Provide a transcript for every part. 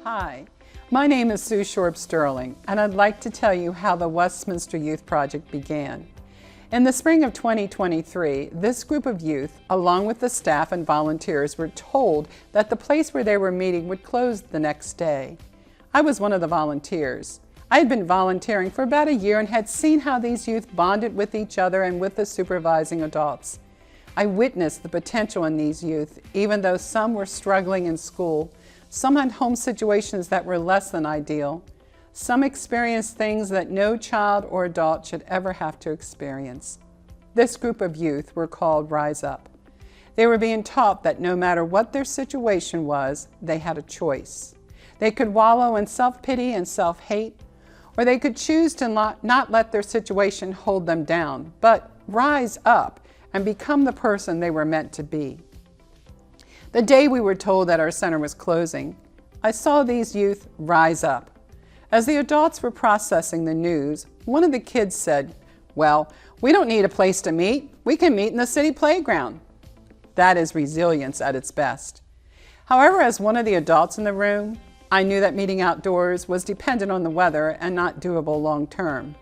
Hi, my name is Sue Shorb Sterling, and I'd like to tell you how the Westminster Youth Project began. In the spring of 2023, this group of youth, along with the staff and volunteers, were told that the place where they were meeting would close the next day. I was one of the volunteers. I had been volunteering for about a year and had seen how these youth bonded with each other and with the supervising adults. I witnessed the potential in these youth, even though some were struggling in school. Some had home situations that were less than ideal. Some experienced things that no child or adult should ever have to experience. This group of youth were called Rise Up. They were being taught that no matter what their situation was, they had a choice. They could wallow in self-pity and self-hate, or they could choose to not let their situation hold them down, but rise up and become the person they were meant to be. The day we were told that our center was closing, I saw these youth rise up. As the adults were processing the news, one of the kids said, "Well, we don't need a place to meet. We can meet in the city playground." That is resilience at its best. However, as one of the adults in the room, I knew that meeting outdoors was dependent on the weather and not doable long term.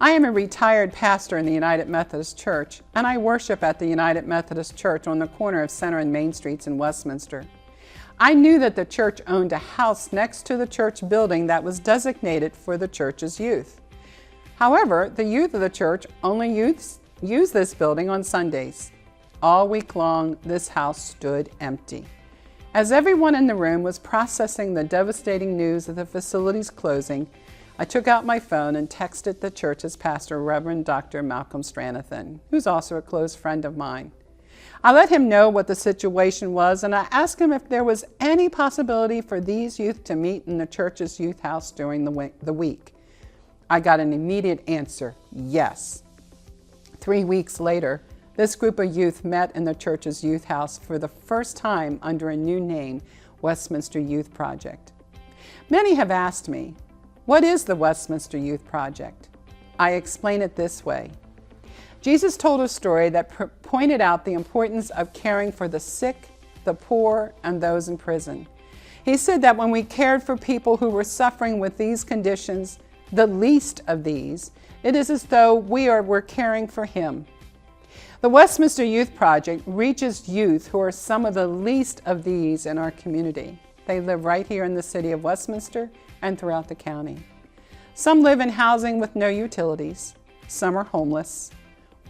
I am a retired pastor in the United Methodist Church, and I worship at the United Methodist Church on the corner of Center and Main Streets in Westminster. I knew that the church owned a house next to the church building that was designated for the church's youth. However, the youth of the church only use this building on Sundays. All week long, this house stood empty. As everyone in the room was processing the devastating news of the facility's closing, I took out my phone and texted the church's pastor, Reverend Dr. Malcolm Stranathan, who's also a close friend of mine. I let him know what the situation was, and I asked him if there was any possibility for these youth to meet in the church's youth house during the week. I got an immediate answer, yes. 3 weeks later, this group of youth met in the church's youth house for the first time under a new name, Westminster Youth Project. Many have asked me, what is the Westminster Youth Project? I explain it this way. Jesus told a story that pointed out the importance of caring for the sick, the poor, and those in prison. He said that when we cared for people who were suffering with these conditions, the least of these, it is as though we're caring for Him. The Westminster Youth Project reaches youth who are some of the least of these in our community. They live right here in the city of Westminster and throughout the county. Some live in housing with no utilities. Some are homeless.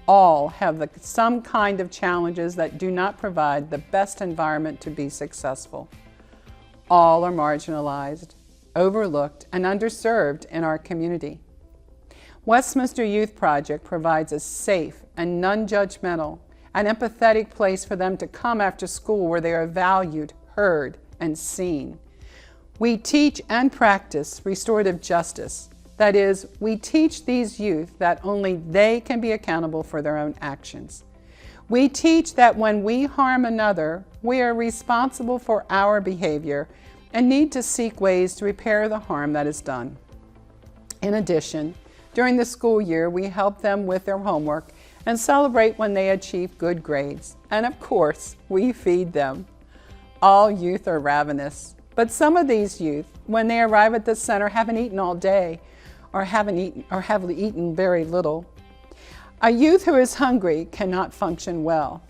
All have some kind of challenges that do not provide the best environment to be successful. All are marginalized, overlooked, and underserved in our community. Westminster Youth Project provides a safe and non-judgmental and empathetic place for them to come after school where they are valued, heard, and seen. We teach and practice restorative justice. That is, we teach these youth that only they can be accountable for their own actions. We teach that when we harm another, we are responsible for our behavior and need to seek ways to repair the harm that is done. In addition, during the school year, we help them with their homework and celebrate when they achieve good grades. And of course, we feed them. All youth are ravenous, but some of these youth, when they arrive at the center, haven't eaten all day or have eaten very little. A youth who is hungry cannot function well.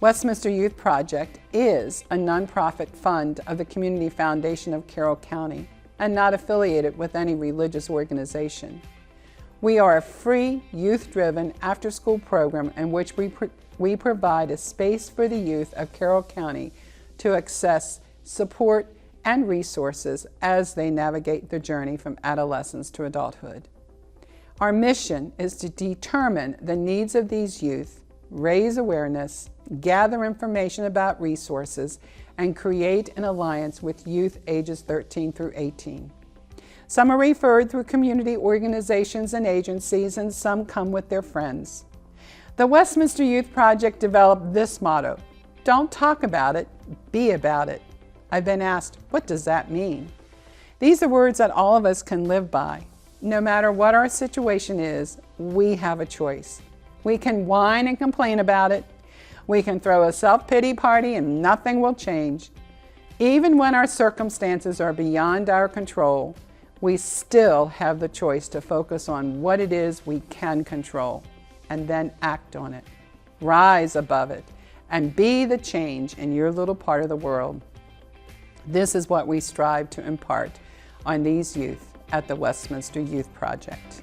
Westminster Youth Project is a nonprofit fund of the Community Foundation of Carroll County and not affiliated with any religious organization. We are a free, youth-driven after-school program in which we provide a space for the youth of Carroll County to access support and resources as they navigate the journey from adolescence to adulthood. Our mission is to determine the needs of these youth, raise awareness, gather information about resources, and create an alliance with youth ages 13 through 18. Some are referred through community organizations and agencies, and some come with their friends. The Westminster Youth Project developed this motto: don't talk about it, be about it. I've been asked, what does that mean? These are words that all of us can live by. No matter what our situation is, we have a choice. We can whine and complain about it. We can throw a self-pity party and nothing will change. Even when our circumstances are beyond our control, we still have the choice to focus on what it is we can control and then act on it. Rise above it and be the change in your little part of the world. This is what we strive to impart on these youth at the Westminster Youth Project.